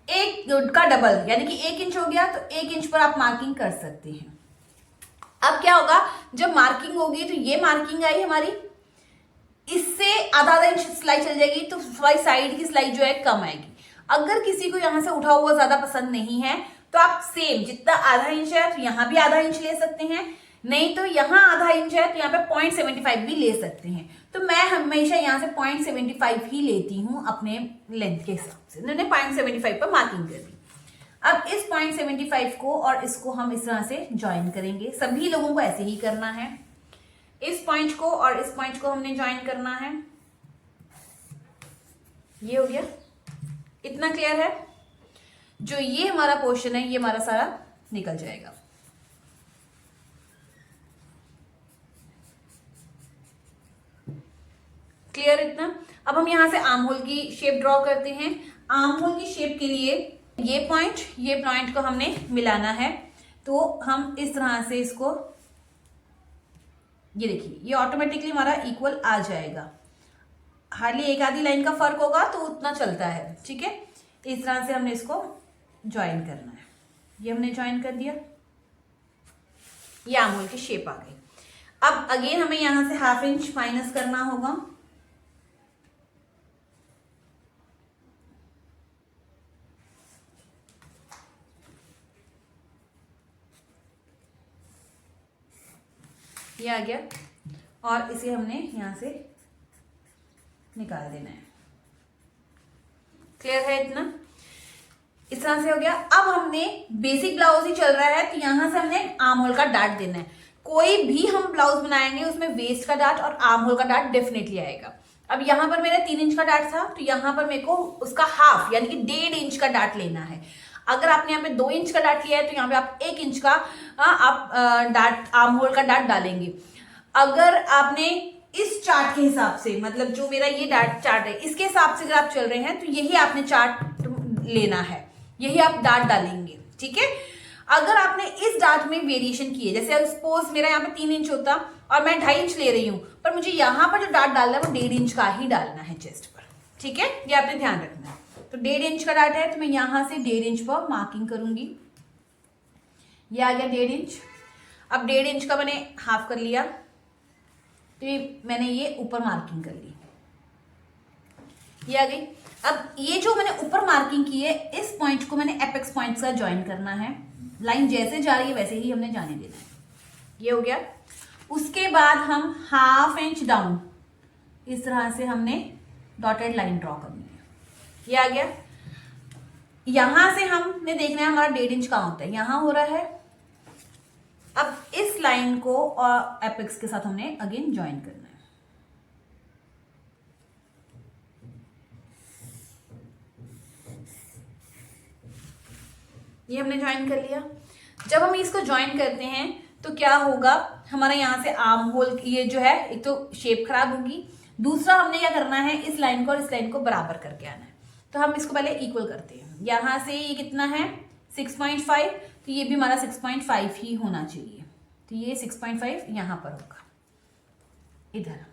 एक का डबल यानी कि 1 इंच हो गया, तो 1 इंच पर आप मार्किंग कर सकते हैं। अब क्या होगा, जब मार्किंग होगी तो ये मार्किंग आई हमारी, इससे आधा इंच सिलाई चल जाएगी, तो साइड की सिलाई जो है कम आएगी। अगर किसी को यहां से उठा हुआ ज्यादा पसंद नहीं है तो आप सेम जितना ½ इंच है तो यहां भी ½ इंच ले सकते हैं, नहीं तो यहां ½ इंच है तो यहाँ पे 0.75 भी ले सकते हैं। तो मैं हमेशा यहां से 0.75 ही लेती हूं अपने लेंथ के हिसाब से। मैंने 0.75 पर मार्किंग कर दी। अब इस 0.75 को और इसको हम इस तरह से ज्वाइन करेंगे। सभी लोगों को ऐसे ही करना है। इस पॉइंट को और इस पॉइंट को हमने ज्वाइन करना है। ये हो गया। इतना क्लियर है? जो ये हमारा पोर्शन है ये हमारा सारा निकल जाएगा। क्लियर इतना? अब हम यहां से आर्म होल की शेप ड्रॉ करते हैं। आर्म होल की शेप के लिए ये पॉइंट को हमने मिलाना है, तो हम इस तरह से इसको, ये देखिए ये ऑटोमेटिकली हमारा इक्वल आ जाएगा। हार्डली एक आधी लाइन का फर्क होगा तो उतना चलता है। ठीक है, इस तरह से हमने इसको ज्वाइन करना है। ये हमने ज्वाइन कर दिया, ये आर्म होल की शेप आ गई। अब अगेन हमें यहां से ½ इंच माइनस करना होगा। ये आ गया, और इसे हमने यहां से निकाल देना है। क्लियर है इतना? इस तरह से हो गया। अब हमने बेसिक ब्लाउज ही चल रहा है तो यहां से हमने आर्म होल का डार्ट देना है। कोई भी हम ब्लाउज बनाएंगे उसमें वेस्ट का डार्ट और आर्म होल का डार्ट डेफिनेटली आएगा। अब यहां पर मेरा 3 इंच का डार्ट था तो यहां पर मेरे को उसका हाफ यानी कि 1.5 इंच का डार्ट लेना है। अगर आपने यहाँ पे 2 इंच का डार्ट लिया है तो यहाँ पे आप 1 इंच का आप डार्ट आर्म होल का डार्ट डालेंगे। अगर आपने इस चार्ट के हिसाब से, मतलब जो मेरा ये चार्ट है इसके हिसाब से अगर आप चल रहे हैं तो यही आपने चार्ट लेना है, यही आप डार्ट डालेंगे। ठीक है, अगर आपने इस डार्ट में वेरिएशन की है, जैसे सपोज मेरा यहाँ पे 3 इंच होता और मैं 2.5 इंच ले रही हूँ, पर मुझे यहाँ पर जो डार्ट डालना है वो 1.5 इंच का ही डालना है चेस्ट पर। ठीक है, ये आपने ध्यान रखना है। तो 1.5 इंच का डार्ट है तो मैं यहां से 1.5 इंच पर मार्किंग करूंगी। ये आ गया 1.5 इंच। अब 1.5 इंच का मैंने हाफ कर लिया, तो मैंने ये ऊपर मार्किंग कर ली, ये आ गई। अब ये जो मैंने ऊपर मार्किंग की है, इस पॉइंट को मैंने एपेक्स पॉइंट का ज्वाइन करना है। लाइन जैसे जा रही है वैसे ही हमने जाने देना है। ये हो गया। उसके बाद हम हाफ इंच डाउन इस तरह से हमने डॉटेड लाइन ड्रॉ करनी है। ये आ गया। यहां से हमने देखना है हमारा 1.5 इंच कहां होता है, यहां हो रहा है। अब इस लाइन को और एपेक्स के साथ हमने अगेन ज्वाइन करना है। ये हमने ज्वाइन कर लिया। जब हम इसको ज्वाइन करते हैं तो क्या होगा, हमारा यहाँ से आर्म होल ये जो है, एक तो शेप खराब होगी, दूसरा हमने क्या करना है, इस लाइन को और इस लाइन को बराबर करके आना है। तो हम इसको पहले इक्वल करते हैं। यहाँ से ये कितना है 6.5, तो ये भी हमारा 6.5 ही होना चाहिए। तो ये 6.5 यहाँ पर होगा इधर,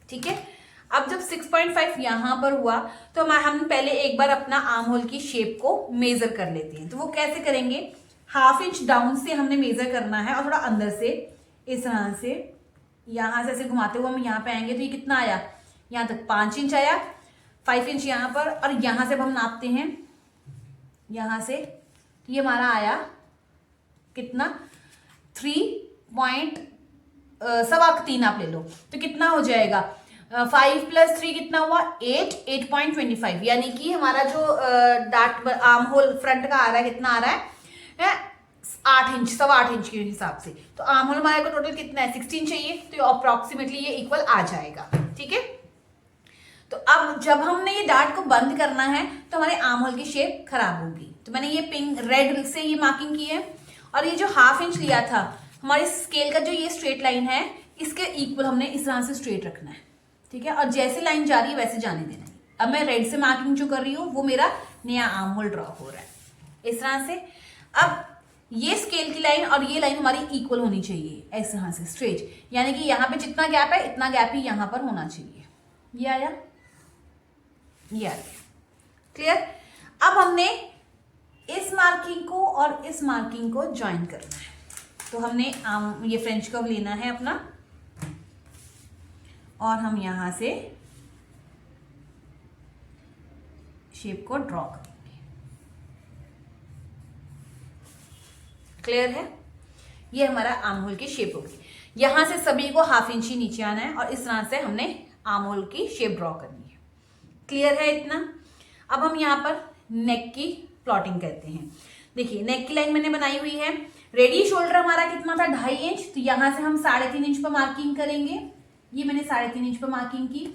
ठीक है। अब जब 6.5 यहां पर हुआ तो हम पहले एक बार अपना आर्म होल की शेप को मेजर कर लेते हैं। तो वो कैसे करेंगे, हाफ इंच डाउन से हमने मेजर करना है और थोड़ा अंदर से इस तरह से यहां से ऐसे घुमाते हुए हम यहाँ पे आएंगे। तो ये कितना आया, यहाँ तक 5 इंच आया, 5 इंच यहाँ पर, और यहां से अब हम नापते हैं यहां से, तो ये हमारा आया कितना 3.3 आप ले लो, तो कितना हो जाएगा 5 + 3 कितना हुआ 8.25, यानी कि हमारा जो डार्ट आर्म होल फ्रंट का आ रहा है कितना आ रहा है 8 इंच, 8.25 इंच के हिसाब से। तो आर्म होल हमारे को टोटल कितना है 16 चाहिए, तो अप्रोक्सीमेटली ये इक्वल आ जाएगा, ठीक है। तो अब जब हमने ये डार्ट को बंद करना है तो हमारे आर्म होल की शेप खराब होगी। तो मैंने ये पिंक रेड से ये मार्किंग की है, और ये जो हाफ इंच लिया था हमारे स्केल का जो ये स्ट्रेट लाइन है इसके इक्वल हमने इस तरह से स्ट्रेट रखना है, ठीक है। और जैसे लाइन जा रही है वैसे जाने देना है। अब मैं रेड से मार्किंग जो कर रही हूँ वो मेरा नया आर्म होल ड्रॉ हो रहा है इस तरह से। अब ये स्केल की लाइन और ये लाइन हमारी इक्वल होनी चाहिए इस तरह से स्ट्रेट, यानी कि यहाँ पे जितना गैप है इतना गैप ही यहाँ पर होना चाहिए। ये आया, ये आ गया, क्लियर। अब हमने इस मार्किंग को और इस मार्किंग को ज्वाइन करना है। तो हमने ये फ्रेंच कर्व लेना है अपना, और हम यहां से शेप को ड्रॉ करेंगे। क्लियर है, ये हमारा आर्म होल की शेप होगी। यहां से सभी को हाफ इंच ही नीचे आना है और इस तरह से हमने आर्म होल की शेप ड्रॉ करनी है। क्लियर है इतना। अब हम यहाँ पर नेक की प्लॉटिंग करते हैं। देखिए नेक की लाइन मैंने बनाई हुई है। रेडी शोल्डर हमारा कितना था 2.5 इंच, तो यहां से हम 3.5 इंच पर मार्किंग करेंगे। ये मैंने 3.5 इंच पर मार्किंग की।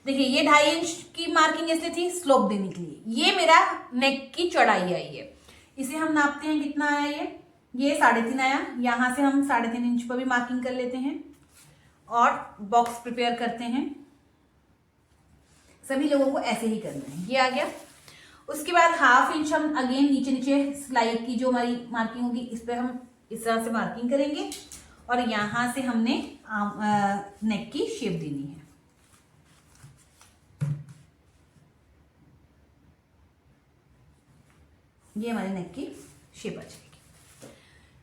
देखिए ये 2.5 इंच की मार्किंग इसलिए थी स्लोप देने के लिए। ये मेरा नेक की चौड़ाई आई है, इसे हम नापते हैं कितना आया ये 3.5 आया। यहां से हम 3.5 इंच पर भी मार्किंग कर लेते हैं और बॉक्स प्रिपेयर करते हैं। सभी लोगों को ऐसे ही करना है। ये आ गया। उसके बाद हाफ इंच हम अगेन नीचे नीचे स्लाइड की जो हमारी मार्किंग होगी इस पर हम इस तरह से मार्किंग करेंगे और यहां से हमने नेक की शेप देनी है। ये हमारी नेक की शेप आ जाएगी।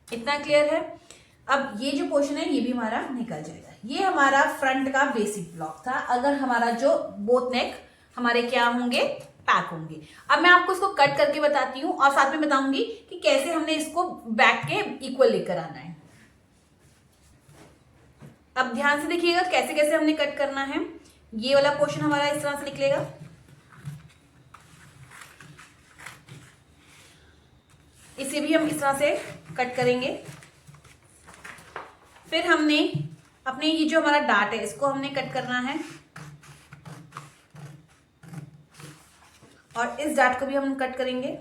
इतना क्लियर है। अब ये जो पोर्शन है ये भी हमारा निकल जाएगा। ये हमारा फ्रंट का बेसिक ब्लॉक था। अगर हमारा जो बोथ नेक हमारे क्या होंगे पैक होंगे। अब मैं आपको इसको कट करके बताती हूँ और साथ में बताऊंगी कि कैसे हमने इसको बैक के इक्वल लेकर आना है। अब ध्यान से देखिएगा कैसे कैसे हमने कट करना है। ये वाला पोर्शन हमारा इस तरह से निकलेगा। इसे भी हम इस तरह से कट करेंगे। फिर हमने अपने ये जो हमारा डार्ट है इसको हमने कट करना है और इस डार्ट को भी हम कट करेंगे।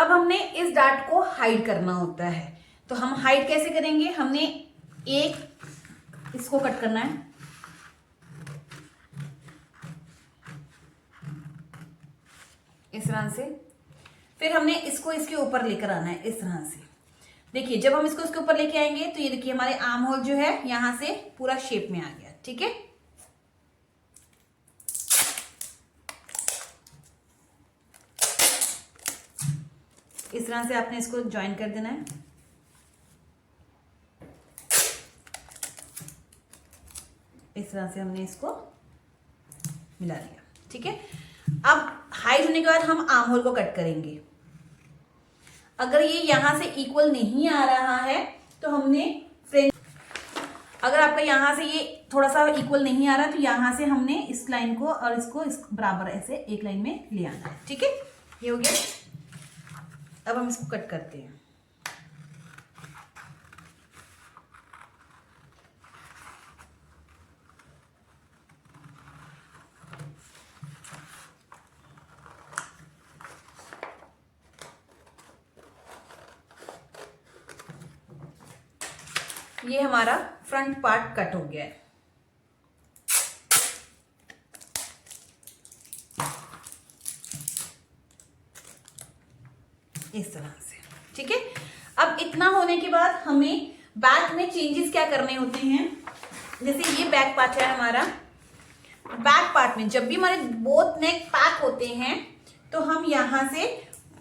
अब हमने इस डार्ट को हाइड करना होता है, तो हम हाइड कैसे करेंगे? हमने एक इसको कट करना है, इस तरह से, फिर हमने इसको इसके ऊपर लेकर आना है इस तरह से। देखिए जब हम इसको इसके ऊपर लेके आएंगे तो ये देखिए हमारे आर्म होल जो है यहां से पूरा शेप में आ गया, ठीक है। इस तरह से आपने इसको ज्वाइन कर देना है। इस तरह से हमने इसको मिला लिया, ठीक है। अब हाइड होने के बाद हम आर्म होल को कट करेंगे। अगर ये यहां से इक्वल नहीं आ रहा है तो हमने फ्रेंच, अगर आपका यहां से ये थोड़ा सा इक्वल नहीं आ रहा तो यहां से हमने इस लाइन को और इसको इस बराबर ऐसे एक लाइन में ले आना है, ठीक है। ये हो गया। अब हम इसको कट करते हैं। ये हमारा फ्रंट पार्ट कट हो गया है। इस तरह से, ठीक है। अब इतना होने के बाद हमें बैक में चेंजेस क्या करने होते हैं। जैसे ये बैक पार्ट है हमारा, बैक पार्ट में जब भी हमारे बोथ नेक पैक होते हैं तो हम यहां से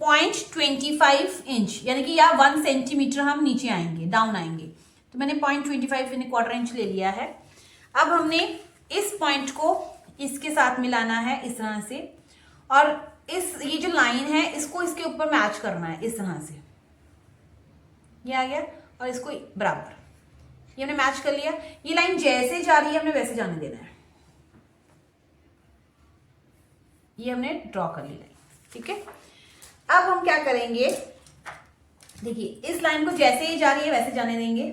0.25 इंच यानी कि या 1 सेंटीमीटर हम नीचे आएंगे, डाउन आएंगे। तो मैंने 0.25 यानी क्वार्टर इंच ले लिया है। अब हमने इस पॉइंट को इसके साथ मिलाना है इस तरह से, और ये जो लाइन है इसको इसके ऊपर मैच करना है इस तरह से। ये आ गया और इसको बराबर, ये हमने मैच कर लिया। ये लाइन जैसे जा रही है हमने वैसे जाने देना है। ये हमने ड्रॉ कर ली लाइन, ठीक है। अब हम क्या करेंगे, देखिए इस लाइन को जैसे ही जा रही है वैसे जाने देंगे,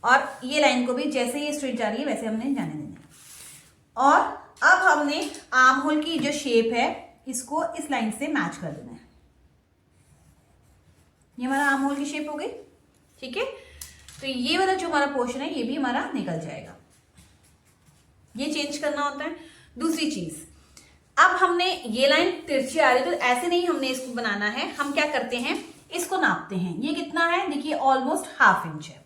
और ये लाइन को भी जैसे ही स्ट्रेट जा रही है वैसे हमने जाने देना है। और अब हमने आर्म होल की जो शेप है इसको इस लाइन से मैच कर देना है। ये हमारा आर्म होल की शेप हो गई, ठीक है। तो ये वाला जो हमारा पोर्शन है ये भी हमारा निकल जाएगा। ये चेंज करना होता है। दूसरी चीज, अब हमने ये लाइन तिरछी आ रही है तो ऐसे नहीं हमने इसको बनाना है। हम क्या करते हैं, इसको नापते हैं। ये कितना है, देखिए ऑलमोस्ट 1/2 इंच है,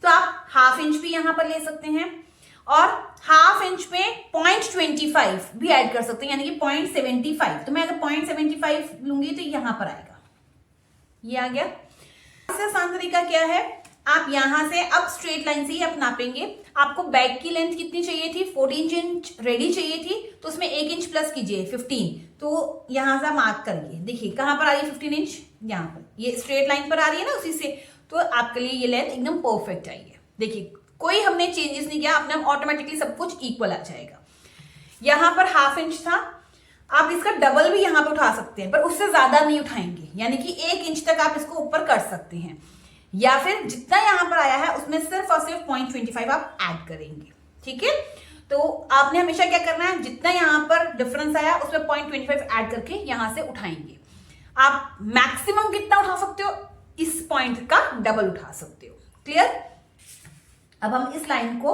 तो आप 1/2 इंच भी यहां पर ले सकते हैं, और 1/2 इंच में 0.25 भी ऐड कर सकते हैं, यानी कि 0.75। तो मैं अगर 0.75 लूंगी तो यहां पर आएगा, ये आ गया। इससे आसान तरीका क्या है, आप यहां से अब स्ट्रेट लाइन से ही आप नापेंगे। आपको बैक की लेंथ कितनी चाहिए थी, 14 इंच रेडी चाहिए थी, तो उसमें 1 इंच प्लस कीजिए 15। तो यहां से मार्क करिए, देखिए कहां पर आ रही है 15 इंच, यहां पर, ये स्ट्रेट लाइन पर आ रही है ना, उसी से। तो आपके लिए ये लेंथ एकदम परफेक्ट आई है। देखिए कोई हमने चेंजेस नहीं किया, अपने ऑटोमेटिकली सब कुछ इक्वल आ जाएगा। यहां पर 1/2 इंच था, आप इसका डबल भी यहां पर उठा सकते हैं, पर उससे ज्यादा नहीं उठाएंगे, यानी कि 1 इंच तक आप इसको ऊपर कर सकते हैं, या फिर जितना यहां पर आया है उसमें सिर्फ और सिर्फ 0.25 आप ऐड करेंगे, ठीक है। तो आपने हमेशा क्या करना है, जितना यहां पर डिफरेंस आया उसमें 0.25 ऐड करके यहां से उठाएंगे। आप मैक्सिमम कितना उठा सकते हो, इस पॉइंट का डबल उठा सकते हो। क्लियर। अब हम इस लाइन को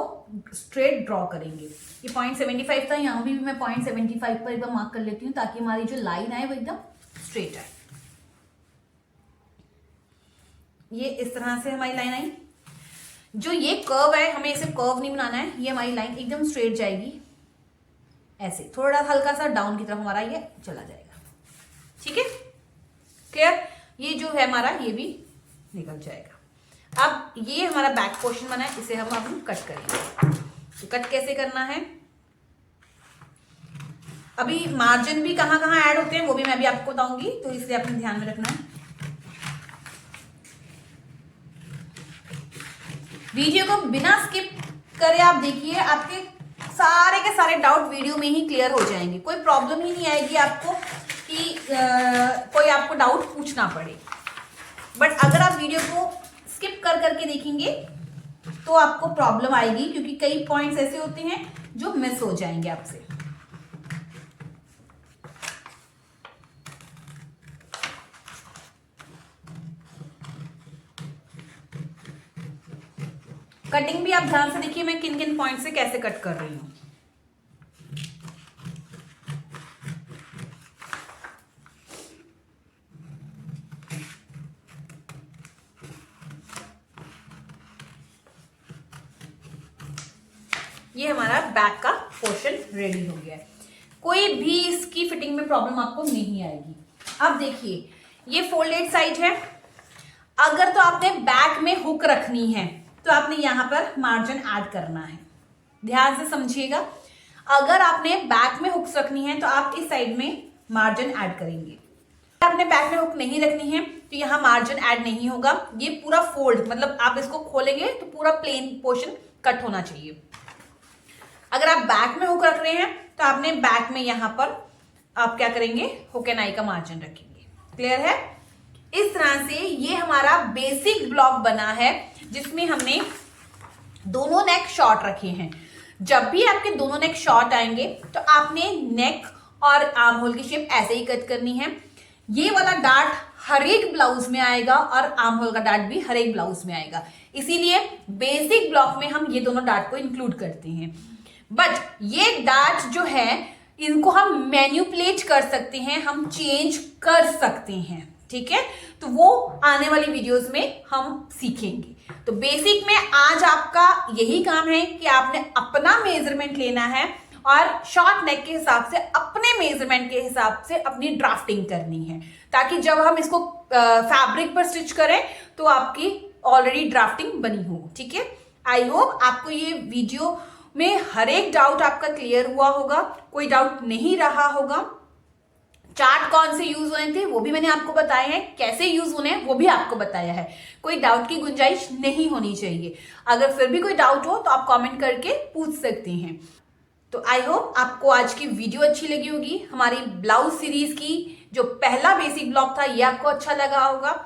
स्ट्रेट ड्रॉ करेंगे। ये 0.75 था, यहां भी मैं 0.75 पर एक बार मार्क कर लेती हूँ, ताकि हमारी जो लाइन आए वो एकदम स्ट्रेट आए। ये इस तरह से हमारी लाइन आई। जो ये कर्व है, हमें इसे कर्व नहीं बनाना है, ये हमारी लाइन एकदम स्ट्रेट जाएगी ऐसे, थोड़ा हल्का सा डाउन की तरफ हमारा ये चला जाएगा, ठीक है। क्लियर। ये जो है हमारा ये भी निकल जाएगा। अब ये हमारा बैक पोर्शन बना है, इसे हम कट करेंगे। तो कट कैसे करना है, अभी मार्जिन भी कहां कहां ऐड होते हैं वो भी मैं अभी आपको बताऊंगी, तो इसलिए अपने ध्यान में रखना है। वीडियो को बिना स्किप करे आप देखिए, आपके सारे के सारे डाउट वीडियो में ही क्लियर हो जाएंगे। कोई प्रॉब्लम ही नहीं आएगी आपको कि कोई आपको डाउट पूछना पड़े। बट अगर आप वीडियो को स्किप कर करके देखेंगे तो आपको प्रॉब्लम आएगी, क्योंकि कई पॉइंट्स ऐसे होते हैं जो मिस हो जाएंगे आपसे। कटिंग भी आप ध्यान से देखिए मैं किन किन पॉइंट से कैसे कट कर रही हूँ। ये हमारा बैक का पोर्शन रेडी हो गया है। कोई भी इसकी फिटिंग में प्रॉब्लम आपको नहीं आएगी। अब देखिए ये फोल्डेड साइड है। अगर तो आपने बैक में हुक रखनी है तो आपने यहां पर मार्जिन ऐड करना है। ध्यान से समझिएगा, अगर आपने बैक में हुक्स रखनी है तो आप इस साइड में मार्जिन ऐड करेंगे। आपने बैक में हुक नहीं रखनी है तो यहाँ मार्जिन ऐड नहीं होगा। ये पूरा फोल्ड मतलब आप इसको खोलेंगे तो पूरा प्लेन पोर्शन कट होना चाहिए। अगर आप बैक में हुक रख रहे हैं तो आपने बैक में यहां पर आप क्या करेंगे, हुक एंड आई का मार्जिन रखेंगे। क्लियर है? इस तरह से ये हमारा बेसिक ब्लॉक बना है जिसमें हमने दोनों नेक शॉर्ट रखे हैं। जब भी आपके दोनों नेक शॉर्ट आएंगे तो आपने नेक और आर्म होल की शेप ऐसे ही कट करनी है। ये वाला डार्ट हर एक ब्लाउज में आएगा और आर्म होल का डार्ट भी हर एक ब्लाउज में आएगा, इसीलिए बेसिक ब्लॉक में हम ये दोनों डार्ट को इंक्लूड करते हैं। बट ये डार्ट जो है इनको हम मैन्युपुलेट कर सकते हैं, हम चेंज कर सकते हैं। ठीक है, तो वो आने वाली वीडियोस में हम सीखेंगे। तो बेसिक में आज आपका यही काम है कि आपने अपना मेजरमेंट लेना है और शॉर्ट नेक के हिसाब से अपने मेजरमेंट के हिसाब से अपनी ड्राफ्टिंग करनी है, ताकि जब हम इसको फैब्रिक पर स्टिच करें तो आपकी ऑलरेडी ड्राफ्टिंग बनी हो। ठीक है, आई होप आपको ये वीडियो में हर एक डाउट आपका क्लियर हुआ होगा, कोई डाउट नहीं रहा होगा। चार्ट कौन से यूज होने थे वो भी मैंने आपको बताया है, कैसे यूज होने हैं वो भी आपको बताया है। कोई डाउट की गुंजाइश नहीं होनी चाहिए। अगर फिर भी कोई डाउट हो तो आप कमेंट करके पूछ सकते हैं। तो आई होप आपको आज की वीडियो अच्छी लगी होगी। हमारी ब्लाउज सीरीज की जो पहला बेसिक ब्लॉक था ये आपको अच्छा लगा होगा।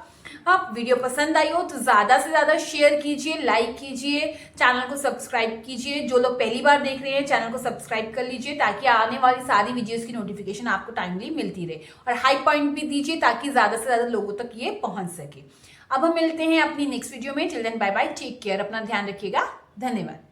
आप वीडियो पसंद आई हो तो ज्यादा से ज्यादा शेयर कीजिए, लाइक कीजिए, चैनल को सब्सक्राइब कीजिए। जो लोग पहली बार देख रहे हैं चैनल को सब्सक्राइब कर लीजिए ताकि आने वाली सारी वीडियोस की नोटिफिकेशन आपको टाइमली मिलती रहे, और हाई पॉइंट भी दीजिए ताकि ज्यादा से ज्यादा लोगों तक ये पहुंच सके। अब हम मिलते हैं अपनी नेक्स्ट वीडियो में। Till then bye bye, take care, अपना ध्यान रखिएगा। धन्यवाद।